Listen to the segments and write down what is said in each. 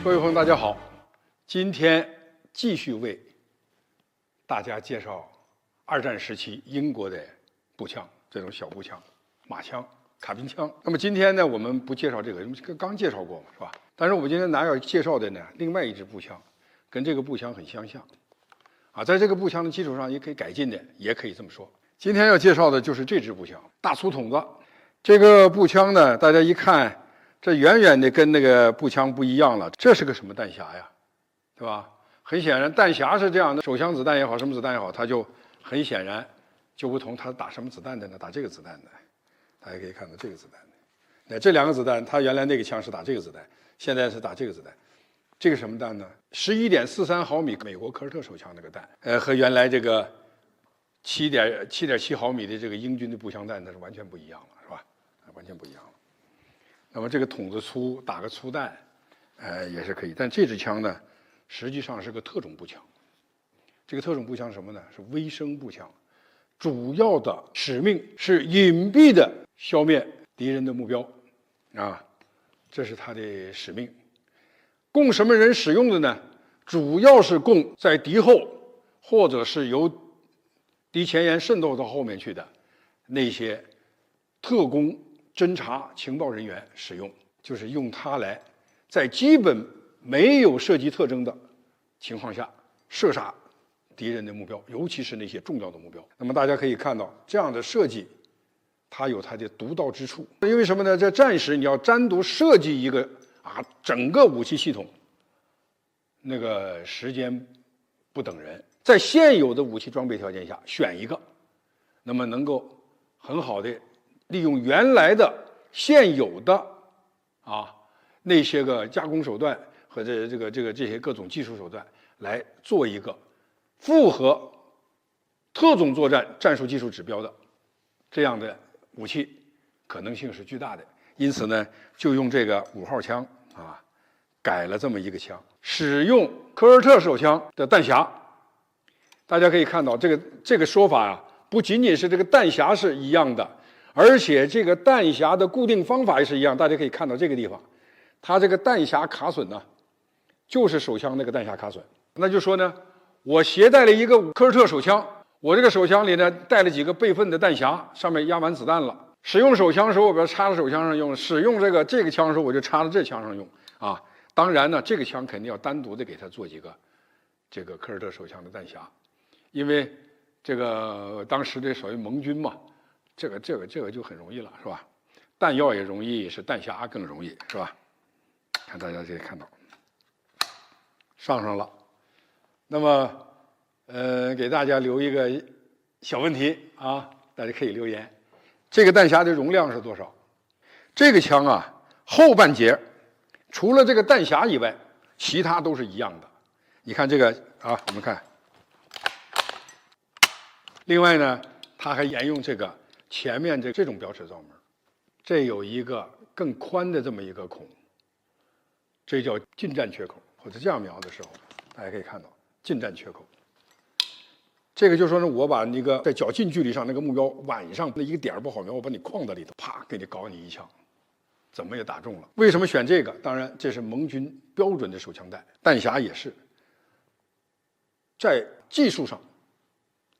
各位朋友，大家好，今天继续为大家介绍二战时期英国的步枪，这种小步枪、马枪、卡宾枪。那么今天呢，我们不介绍这个，刚介绍过嘛，是吧？但是我们今天要介绍的呢，另外一支步枪，跟这个步枪很相像，在这个步枪的基础上也可以改进的，也可以这么说。今天要介绍的就是这支步枪，大粗筒子。这个步枪呢，大家一看，这远远的跟那个步枪不一样了。这是个什么弹匣呀，对吧？很显然，弹匣是这样的，手枪子弹也好，什么子弹也好，它就很显然就不同。它打什么子弹的呢？打这个子弹的。大家可以看到这个子弹的。那这两个子弹，它原来那个枪是打这个子弹，现在是打这个子弹。这个什么弹呢？11.43毫米美国科尔特手枪那个弹，和原来这个7.7毫米的这个英军的步枪弹，那是完全不一样了，是吧？完全不一样了。那么这个筒子粗，打个粗弹，也是可以。但这支枪呢，实际上是个特种步枪。这个特种步枪是什么呢？是微声步枪，主要的使命是隐蔽的消灭敌人的目标，这是它的使命。供什么人使用的呢？主要是供在敌后或者是由敌前沿渗透到后面去的那些特工、侦察、情报人员使用，就是用它来在基本没有射击特征的情况下射杀敌人的目标，尤其是那些重要的目标。那么大家可以看到，这样的设计它有它的独到之处。因为什么呢？在战时你要单独设计一个整个武器系统，那个时间不等人。在现有的武器装备条件下选一个，那么能够很好的利用原来的现有的那些个加工手段和这些各种技术手段来做一个符合特种作战战术技术指标的这样的武器，可能性是巨大的。因此呢，就用这个5号枪改了这么一个枪，使用科尔特手枪的弹匣。大家可以看到，这个说法不仅仅是这个弹匣是一样的，而且这个弹匣的固定方法也是一样。大家可以看到这个地方，它这个弹匣卡榫呢，就是手枪那个弹匣卡榫。那就说呢，我携带了一个科尔特手枪，我这个手枪里呢带了几个备份的弹匣，上面压满子弹了。使用手枪的时候，我把它插到手枪上用；使用这个枪的时候，我就插到这枪上用当然呢，这个枪肯定要单独的给它做几个这个科尔特手枪的弹匣。因为这个当时的所谓盟军嘛，这个就很容易了，是吧？弹药也容易，是弹匣更容易，是吧？看大家可以看到，上了。那么，给大家留一个小问题大家可以留言：这个弹匣的容量是多少？这个枪后半截除了这个弹匣以外，其他都是一样的。你看这个我们看。另外呢，它还沿用这个前面这种标尺罩门，这有一个更宽的这么一个孔，这叫近战缺口。或者这样瞄的时候，大家可以看到近战缺口。这个就说呢，我把那个在较近距离上那个目标晚上那一个点不好瞄，我把你框在里头，啪给你搞你一枪，怎么也打中了。为什么选这个？当然这是盟军标准的手枪弹匣也是。在技术上，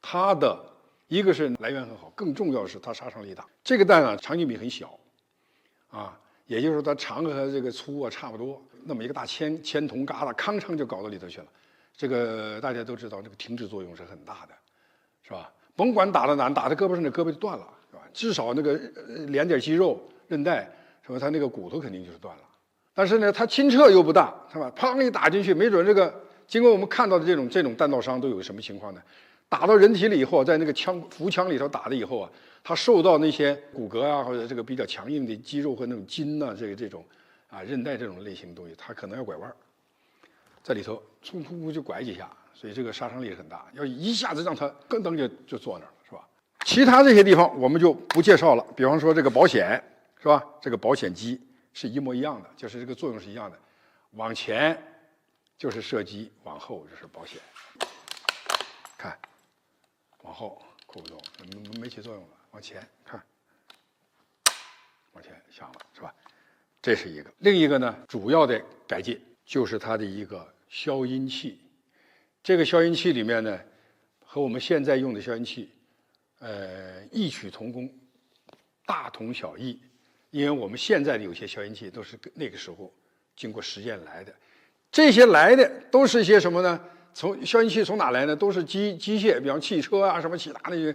它的一个是来源很好，更重要的是它杀伤力大。这个弹长径比很小，也就是说它长和这个粗差不多。那么一个大铅铜疙瘩，吭哧就搞到里头去了。这个大家都知道，这个停止作用是很大的，是吧？甭管打到哪，打在胳膊上，那胳膊就断了，是吧？至少那个连点肌肉、韧带，是吧？它那个骨头肯定就是断了。但是呢，它亲测又不大，是吧？砰一打进去，没准这个经过我们看到的这种弹道伤都有什么情况呢？打到人体里以后，在那个腹腔里头打了以后它受到那些骨骼或者这个比较强硬的肌肉和那种筋这种韧带这种类型的东西，它可能要拐弯，在里头噗就拐几下，所以这个杀伤力很大。要一下子让它咯噔就坐那儿了，是吧？其他这些地方我们就不介绍了。比方说这个保险，是吧？这个保险机是一模一样的，就是这个作用是一样的。往前就是射击，往后就是保险。看。往后扣不动，没起作用了。往前看，往前响了，是吧？这是一个。另一个呢，主要的改进就是它的一个消音器。这个消音器里面呢，和我们现在用的消音器，异曲同工，大同小异。因为我们现在的有些消音器都是那个时候经过实践来的，这些来的都是一些什么呢？从消音器从哪来呢？都是机械，比方汽车啊，什么其他那些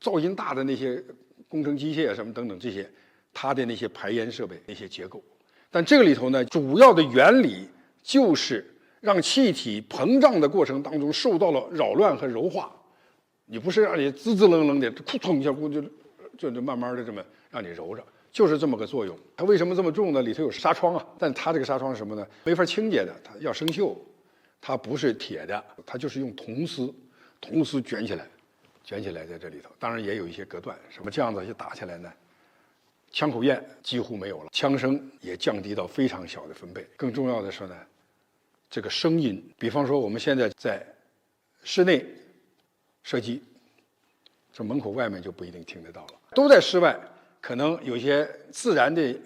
噪音大的那些工程机械啊，什么等等这些，它的那些排烟设备那些结构。但这个里头呢，主要的原理就是让气体膨胀的过程当中受到了扰乱和柔化。你不是让你滋滋楞楞的，扑通一下就慢慢的这么让你揉着，就是这么个作用。它为什么这么重呢？里头有纱窗啊，但它这个纱窗是什么呢？没法清洁的，它要生锈，它不是铁的，它就是用铜丝卷起来在这里头。当然也有一些隔断，什么这样子一打起来呢，枪口焰几乎没有了，枪声也降低到非常小的分贝。更重要的是呢，这个声音，比方说我们现在在室内射击，这门口外面就不一定听得到了。都在室外，可能有些自然的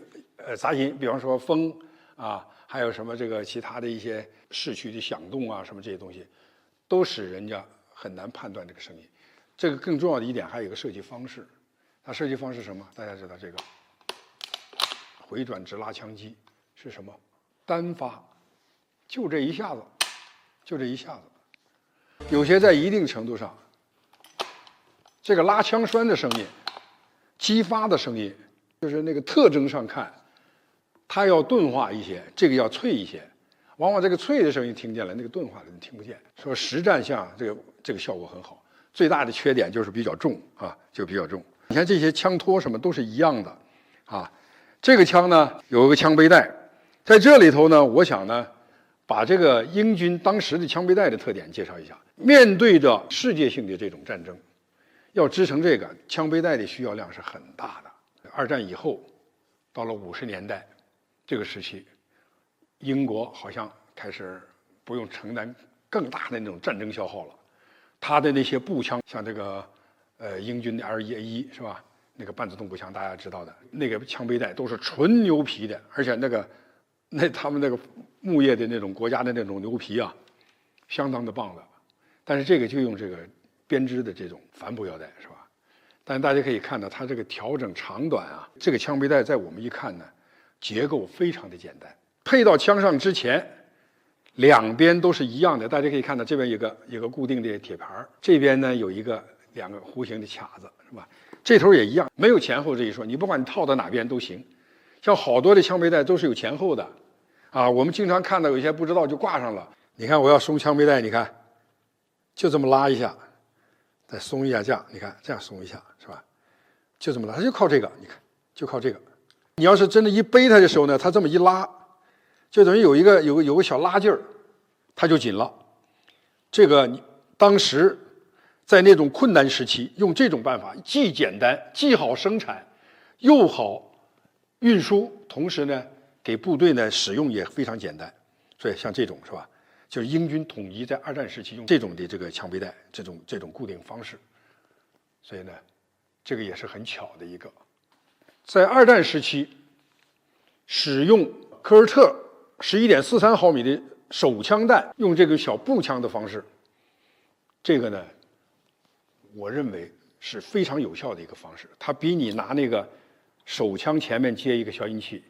杂音，比方说风啊，还有什么这个其他的一些市区的响动啊，什么这些东西，都使人家很难判断这个声音。这个更重要的一点，还有一个设计方式。它设计方式是什么？大家知道这个回转直拉枪机是什么？单发，就这一下子。有些在一定程度上，这个拉枪栓的声音、激发的声音，就是那个特征上看，它要钝化一些，这个要脆一些。往往这个脆的声音听见了，那个钝化的你听不见。说实战下这个效果很好，最大的缺点就是比较重啊，就比较重。你看这些枪托什么都是一样的啊。这个枪呢有一个枪背带，在这里头呢，我想呢把这个英军当时的枪背带的特点介绍一下。面对着世界性的这种战争，要织成这个枪背带的需要量是很大的。二战以后，到了50年代这个时期，英国好像开始不用承担更大的那种战争消耗了。它的那些步枪，像这个英军的 L1A1 是吧？那个半自动步枪大家知道的，那个枪背带都是纯牛皮的，而且他们那个木业的那种国家的那种牛皮啊，相当的棒的。但是这个就用这个编织的这种帆布腰带是吧？但是大家可以看到，它这个调整长短啊，这个枪背带在我们一看呢，结构非常的简单。配到枪上之前，两边都是一样的。大家可以看到，这边有个固定的铁盘，这边呢有两个弧形的卡子是吧？这头也一样，没有前后这一说，你不管你套到哪边都行。像好多的枪背带都是有前后的，啊，我们经常看到有些不知道就挂上了。你看我要松枪背带，你看，就这么拉一下，再松一下架，你看这样松一下是吧？就这么拉，它就靠这个，你看，就靠这个。你要是真的一背它的时候呢，它这么一拉，就等于有个小拉劲儿，它就紧了。这个你当时在那种困难时期，用这种办法，既简单，既好生产，又好运输，同时呢，给部队呢使用也非常简单。所以像这种是吧，就是英军统一在二战时期用这种的这个枪背带，这种固定方式。所以呢，这个也是很巧的一个。在二战时期，使用科尔特11.43毫米的手枪弹，用这个小步枪的方式，这个呢，我认为是非常有效的一个方式。它比你拿那个手枪前面接一个消音器，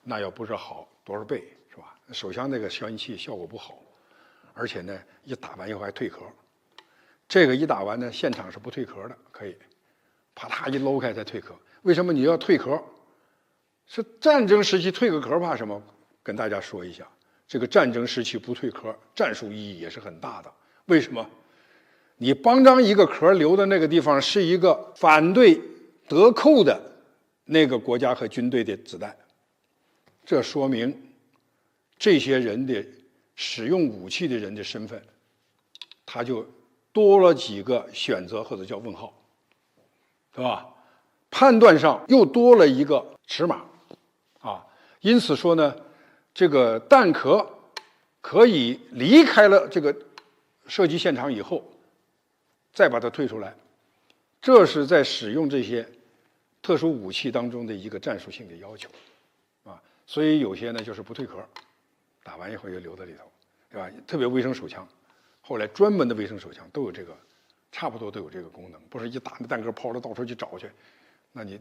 那要不是好多少倍，是吧？手枪那个消音器效果不好，而且呢，一打完以后还退壳。这个一打完呢，现场是不退壳的，可以，啪嗒一搂开再退壳。为什么你要退壳？是战争时期退个壳怕什么？跟大家说一下，这个战争时期不退壳，战术意义也是很大的。为什么？你邦张一个壳留的那个地方是一个反对德寇的那个国家和军队的子弹，这说明这些人的使用武器的人的身份，他就多了几个选择或者叫问号，对吧？判断上又多了一个尺码，啊，因此说呢，这个弹壳可以离开了这个射击现场以后，再把它退出来，这是在使用这些特殊武器当中的一个战术性的要求，啊，所以有些呢就是不退壳，打完以后又留在里头，对吧？特别卫生手枪，后来专门的卫生手枪都有这个，差不多都有这个功能，不是一打那弹壳抛了到处去找去，那你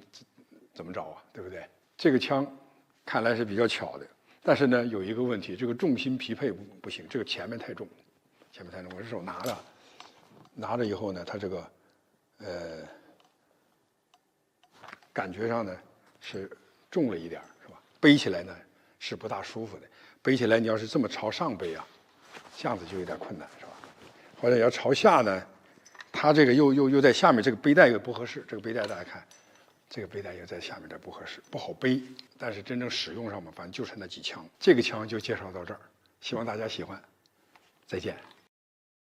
怎么找啊？对不对？这个枪看来是比较巧的，但是呢有一个问题，这个重心匹配不行，这个前面太重，前面太重，我这手拿着以后呢，它这个感觉上呢是重了一点，是吧？背起来呢是不大舒服的，背起来你要是这么朝上背啊，这样子就有点困难，是吧？或者要朝下呢，它这个又在下面，这个背带又不合适，这个背带大家看，这个背带又在下面这不合适，不好背。但是真正使用上嘛，反正就是那几枪。这个枪就介绍到这儿，希望大家喜欢，再见。